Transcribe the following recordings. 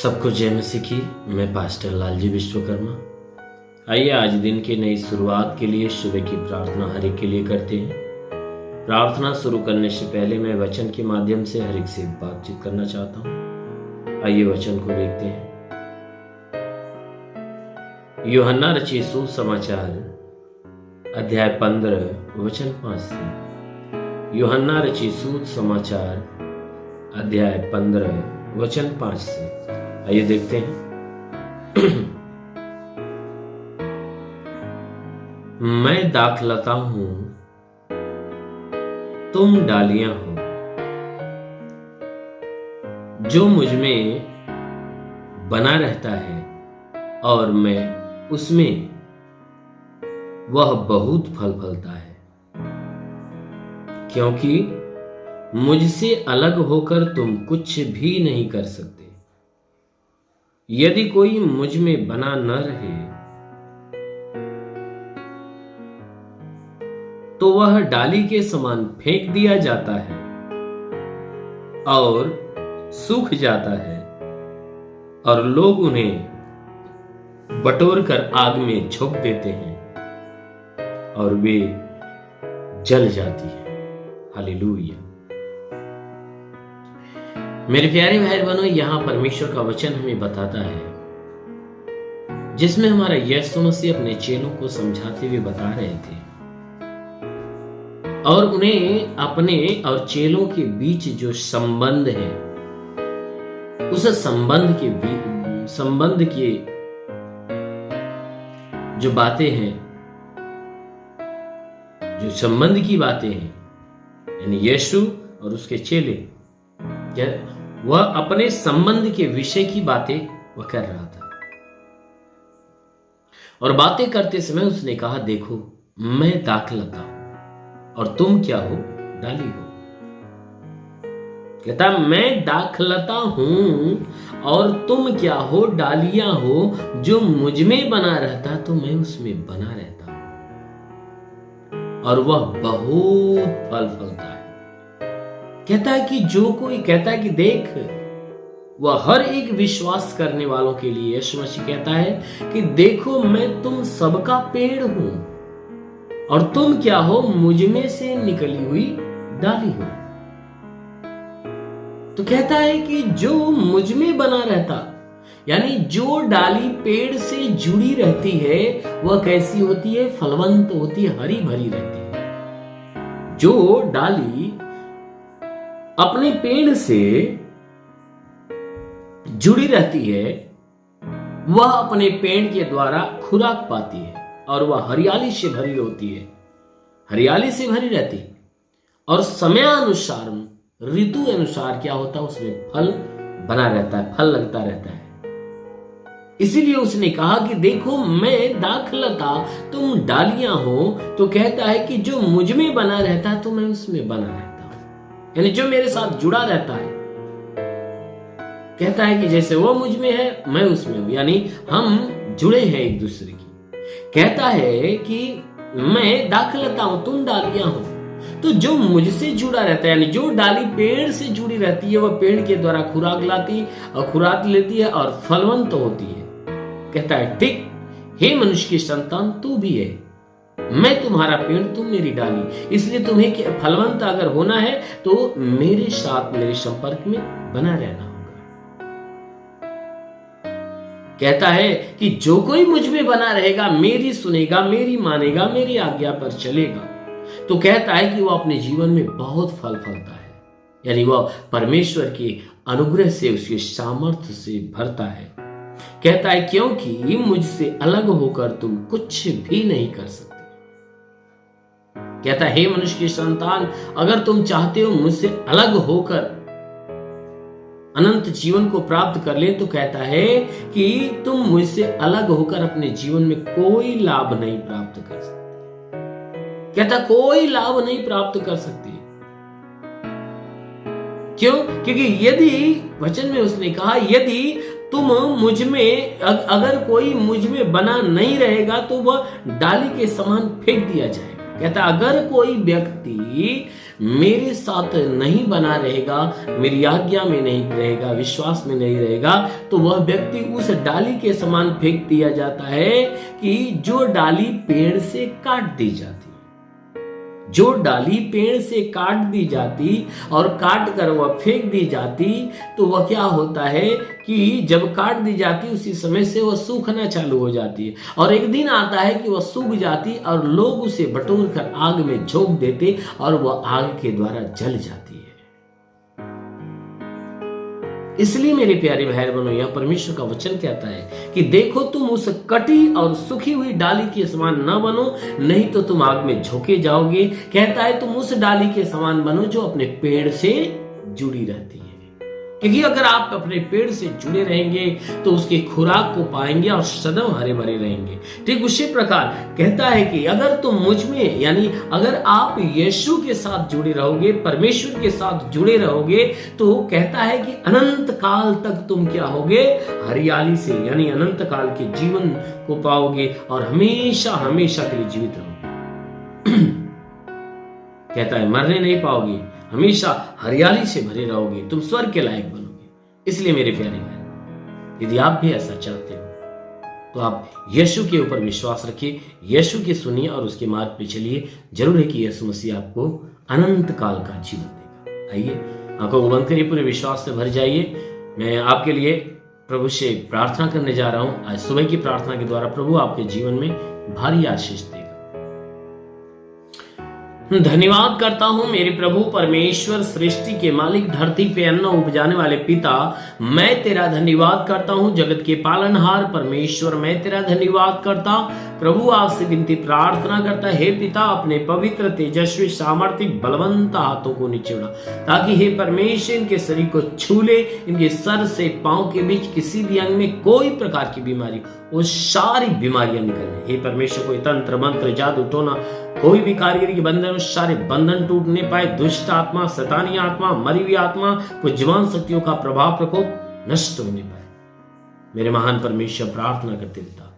सबको जय मसीह की। मैं पास्टर लालजी विश्वकर्मा। आइए आज दिन की नई शुरुआत के लिए सुबह की प्रार्थना हर एक के लिए करते हैं। प्रार्थना शुरू करने से पहले मैं वचन के माध्यम से हर एक से बातचीत करना चाहता हूँ। आइए वचन को देखते हैं। यूहन्ना रचित सुसमाचार अध्याय 15 वचन 5 से। यूहन्ना रचित सुसमाचार अध्याय 15 वचन 5 से। आइए देखते हैं। मैं दाखलता हूं, तुम डालियां हो। जो मुझ में बना रहता है और मैं उसमें, वह बहुत फल फलता है, क्योंकि मुझसे अलग होकर तुम कुछ भी नहीं कर सकते। यदि कोई मुझ में बना न रहे तो वह डाली के समान फेंक दिया जाता है और सूख जाता है, और लोग उन्हें बटोर कर आग में झोंक देते हैं और वे जल जाती है। हालेलुया। मेरे प्यारे भाई बहनों, यहां परमेश्वर का वचन हमें बताता है, जिसमें हमारा यीशु मसीह अपने चेलों को समझाते हुए बता रहे थे और उन्हें अपने और चेलों के बीच जो संबंध है, उस संबंध की जो बातें हैं, जो संबंध की बातें हैं, यानी यीशु और उसके चेले, वह अपने संबंध के विषय की बातें वह कर रहा था। और बातें करते समय उसने कहा, देखो मैं दाखलता हूं और तुम क्या हो? डाली हो। कहता मैं दाखलता हूं और तुम क्या हो? डालियां हो। जो मुझ में बना रहता तो मैं उसमें बना रहता हूं और वह बहुत फल फलता है। कहता है कि जो कोई, कहता है कि देख, वह हर एक विश्वास करने वालों के लिए यीशु मसीह कहता है कि देखो मैं तुम सबका पेड़ हूं और तुम क्या हो? मुझ में से निकली हुई डाली हो। तो कहता है कि जो मुझ में बना रहता, यानी जो डाली पेड़ से जुड़ी रहती है, वह कैसी होती है? फलवंत होती है, हरी भरी रहती है। जो डाली अपने पेड़ से जुड़ी रहती है, वह अपने पेड़ के द्वारा खुराक पाती है और वह हरियाली से भरी होती है, हरियाली से भरी रहती है। और समयानुसार, ऋतु अनुसार क्या होता है? उसमें फल बना रहता है, फल लगता रहता है। इसीलिए उसने कहा कि देखो मैं दाखलता, तुम डालियां हो। तो कहता है कि जो मुझ में बना रहता है तो मैं उसमें बना रहता हूं, यानी जो मेरे साथ जुड़ा रहता है। कहता है कि जैसे वो मुझ में है, मैं उसमें हूं, यानी हम जुड़े हैं एक दूसरे की। कहता है कि मैं दाखलता हूं, तुम डालियां हो। तो जो मुझसे जुड़ा रहता है, यानी जो डाली पेड़ से जुड़ी रहती है, वह पेड़ के द्वारा खुराक लाती और खुराक लेती है और फलवंत होती है। कहता है ठीक, हे मनुष्य की संतान, तू भी है। मैं तुम्हारा पेड़, तुम मेरी डाली। इसलिए तुम्हें फलवंत अगर होना है तो मेरे साथ, मेरे संपर्क में बना रहना होगा। कहता है कि जो कोई मुझ में बना रहेगा, मेरी सुनेगा, मेरी मानेगा, मेरी आज्ञा पर चलेगा, तो कहता है कि वह अपने जीवन में बहुत फल फलता है, यानी वह परमेश्वर के अनुग्रह से, उसके सामर्थ्य से भरता है। कहता है क्योंकि मुझसे अलग होकर तुम कुछ भी नहीं कर सकते। कहता है हे मनुष्य की संतान, अगर तुम चाहते हो मुझसे अलग होकर अनंत जीवन को प्राप्त कर ले, तो कहता है कि तुम मुझसे अलग होकर अपने जीवन में कोई लाभ नहीं प्राप्त कर सकते। कहता कोई लाभ नहीं प्राप्त कर सकती। क्यों? क्योंकि यदि, वचन में उसने कहा, यदि तुम मुझ में, अगर कोई मुझ में बना नहीं रहेगा तो वह डाली के समान फेंक दिया जाएगा। कहता अगर कोई व्यक्ति मेरे साथ नहीं बना रहेगा, मेरी आज्ञा में नहीं रहेगा, विश्वास में नहीं रहेगा, तो वह व्यक्ति उस डाली के समान फेंक दिया जाता है कि जो डाली पेड़ से काट दी जाती। जो डाली पेड़ से काट दी जाती और काट कर वह फेंक दी जाती, तो वह क्या होता है कि जब काट दी जाती उसी समय से वह सूखना चालू हो जाती है, और एक दिन आता है कि वह सूख जाती और लोग उसे बटोर कर आग में झोंक देते और वह आग के द्वारा जल जाती है। इसलिए मेरे प्यारे भाई बहनों, यह परमेश्वर का वचन कहता है कि देखो तुम उस कटी और सूखी हुई डाली के समान न बनो, नहीं तो तुम आग में झोंके जाओगे। कहता है तुम उस डाली के समान बनो जो अपने पेड़ से जुड़ी रहती है, क्योंकि अगर आप अपने पेड़ से जुड़े रहेंगे तो उसकी खुराक को पाएंगे और सदैव हरे भरे रहेंगे। ठीक उसी प्रकार कहता है कि अगर तुम मुझ में, यानी अगर आप यीशु के साथ जुड़े रहोगे, परमेश्वर के साथ जुड़े रहोगे, तो कहता है कि अनंत काल तक तुम क्या होगे, हरियाली से, यानी अनंत काल के जीवन को पाओगे और हमेशा हमेशा के लिए जीवित रहोगे। कहता है मरने नहीं पाओगे, हमेशा हरियाली से भरे रहोगे, तुम स्वर्ग के लायक बनोगे। इसलिए मेरे प्यारे भाई, यदि आप भी ऐसा चाहते हो तो आप यीशु के ऊपर विश्वास रखिए, यीशु की सुनिए और उसके मार्ग पे चलिए। जरूर है कि यीशु मसीह आपको अनंत काल का जीवन देगा। आइए आंखों को बंद करिए, पूरे विश्वास से भर जाइए। मैं आपके लिए प्रभु से प्रार्थना करने जा रहा हूं। आज सुबह की प्रार्थना के द्वारा प्रभु आपके जीवन में भारी आशीष देगा। धन्यवाद करता हूं मेरे प्रभु परमेश्वर, सृष्टि के मालिक, धरती पे अन्न उपजाने वाले पिता, मैं तेरा धन्यवाद करता हूं। जगत के पालनहार परमेश्वर, मैं तेरा धन्यवाद करता प्रभु। आपसे विनती प्रार्थना करता, हे पिता, अपने पवित्र तेजस्वी सामर्थ्य बलवंत हाथों को नीचे उड़ा, ताकि हे परमेश्वर इनके शरीर को छू ले, इनके सर से पांव के बीच किसी भी अंग में कोई प्रकार की बीमारी, वो सारी बीमारियां निकलने। हे परमेश्वर, कोई तंत्र मंत्र जादू टोना, कोई भी कारीगरी के बंधन, सारे बंधन टूटने पाए। दुष्ट आत्मा, शैतानी आत्मा, मरी हुई आत्मा, कुजवान शक्तियों का प्रभाव प्रकोप नष्ट होने पाए। मेरे महान परमेश्वर, प्रार्थना करते पिता,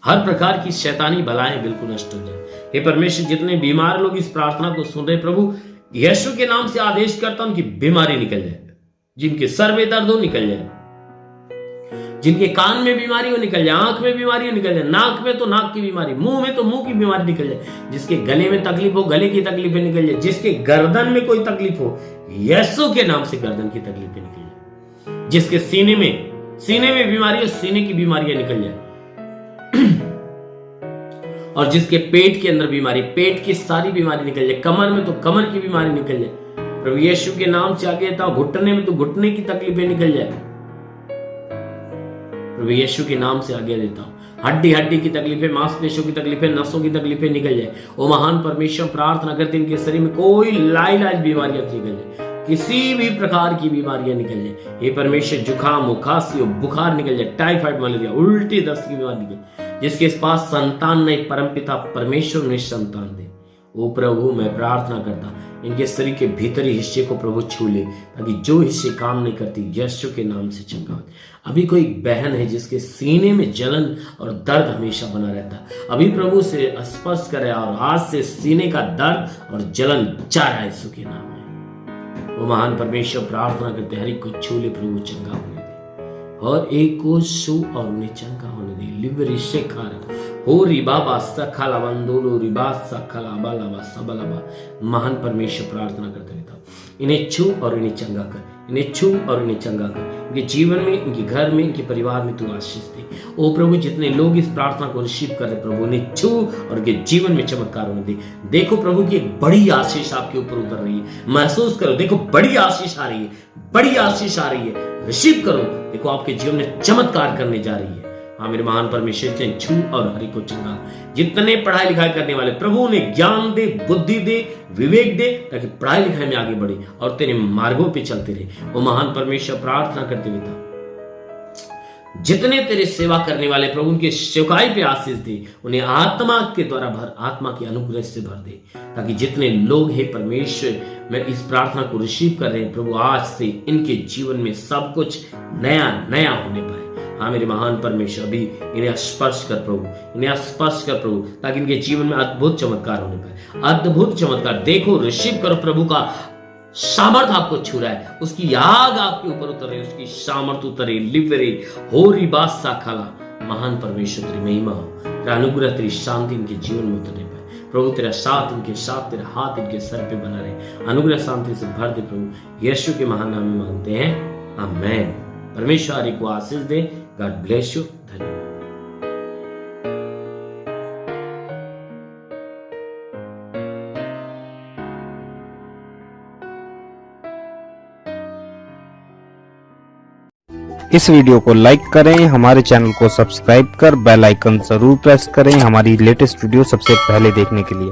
हर प्रकार की शैतानी बलाएं बिल्कुल नष्ट हो जाए। हे परमेश्वर, जितने बीमार लोग इस प्रार्थना को सुन रहे प्रभु, यीशु के नाम से आदेश करता हूं कि बीमारी निकल जाए, जिनके सर में दर्द हो निकल जाए, जिनके कान में बीमारी हो निकल जाए, आंख में बीमारी हो निकल जाए, नाक में तो नाक की बीमारी, मुंह में तो मुंह की बीमारी निकल जाए, जिसके गले में तकलीफ हो गले की तकलीफें निकल जाए, जिसके गर्दन में कोई तकलीफ हो यीशु के नाम से गर्दन की तकलीफें निकल जाए, जिसके सीने में बीमारी हो सीने की बीमारियां निकल जाए, और जिसके पेट के अंदर बीमारी, पेट की सारी बीमारी निकल जाए, कमर में तो कमर की बीमारी निकल जाए। प्रभु यीशु के नाम से आगे था, घुटने में तो घुटने की तकलीफें निकल जाए। प्रभु यीशु के नाम से आज्ञा देता हूं, हड्डी की तकलीफें, मांसपेशियों की तकलीफें, नसों की तकलीफें निकल जाए। ओ महान परमेश्वर, प्रार्थना करते इनके शरीर में कोई लाइलाज बीमारियां निकल जाए, किसी भी प्रकार की बीमारियां निकल जाए। हे परमेश्वर, जुकाम, खांसी, बुखार निकल जाए, टाइफाइड, मलेरिया, उल्टी, दस्त की बीमारी निकल, जिसके पास संतान नहीं, परमपिता परमेश्वर ने संतान दे। ओ प्रभु, मैं प्रार्थना करता इनके शरीर के भीतरी हिस्से को प्रभु छू ले, ताकि जो हिस्से काम नहीं करती यीशु के नाम से चंगा हो। अभी कोई बहन है जिसके सीने में जलन और दर्द हमेशा बना रहता है, अभी प्रभु से स्पर्श करे और आज से सीने का दर्द और जलन जा रहा है यीशु के नाम में। वो महान परमेश्वर, प्रार्थना करते हर एक को छू ले प्रभु, चंगा होने दे, और एक को छू और उन्हें चंगा होने दे। लिबरी शेखारा हो रिबाबा सखला बंदोलो रिबा सखला बालाबा सबलाबा। महान परमेश्वर, प्रार्थना करते रहता, इन्हें छू और इन्हें चंगा कर, इन्हें छू और इन्हें चंगा कर, इनके जीवन में, इनके घर में, इनके परिवार में तू आशीष दे। ओ प्रभु, जितने लोग इस प्रार्थना को रिसीव कर रहे प्रभु, उन्हें छू और उनके जीवन में चमत्कार होने दे। देखो प्रभु की एक बड़ी आशीष आपके ऊपर उतर रही है, महसूस करो। देखो बड़ी आशीष आ रही है, बड़ी आशीष आ रही है, रिसीव करो। देखो आपके जीवन में चमत्कार करने जा रही है। हाँ मेरे महान परमेश्वर, छू और हरि को चंगा। जितने पढ़ाई लिखाई करने वाले प्रभु, उन्हें ज्ञान दे, बुद्धि दे, विवेक दे, ताकि पढ़ाई लिखाई में आगे बढ़े और तेरे मार्गों पे चलते रहे। वो महान परमेश्वर, प्रार्थना करते हुए था, जितने तेरे सेवा करने वाले प्रभु, उनके सेवकाई पे आशीष दे, उन्हें आत्मा के द्वारा भर, आत्मा के अनुग्रह से भर दे, ताकि जितने लोग हैं परमेश्वर मैं इस प्रार्थना को रिसीव कर रहे हैं प्रभु, आज से इनके जीवन में सब कुछ नया नया होने पाए। हाँ मेरे महान परमेश्वर, अभी इन्हें स्पर्श कर प्रभु, इन्हें स्पर्श कर प्रभु, ताकि इनके जीवन में अद्भुत चमत्कार होने पाए, अद्भुत चमत्कार। देखो, रिसीव करो, प्रभु का सामर्थ आपको छू रहा है, उसकी आग आपके ऊपर उतरे, उसकी सामर्थ उतरे, लिवरे हो रिबास सा खाला। महान परमेश्वर तेरी महिमा हो, तेरा अनुग्रह, तेरी शांति इनके जीवन में उतरने पाए प्रभु। तेरा साथ इनके साथ, तेरा हाथ इनके सर पे बना रहे, अनुग्रह शांति से भर दे प्रभु। यीशु के महान नाम में मांगते हैं, आमेन। परमेश्वर को आशीष दे। God bless you. धन्यवाद। इस वीडियो को लाइक करें, हमारे चैनल को सब्सक्राइब कर बेल आइकन जरूर प्रेस करें हमारी लेटेस्ट वीडियो सबसे पहले देखने के लिए।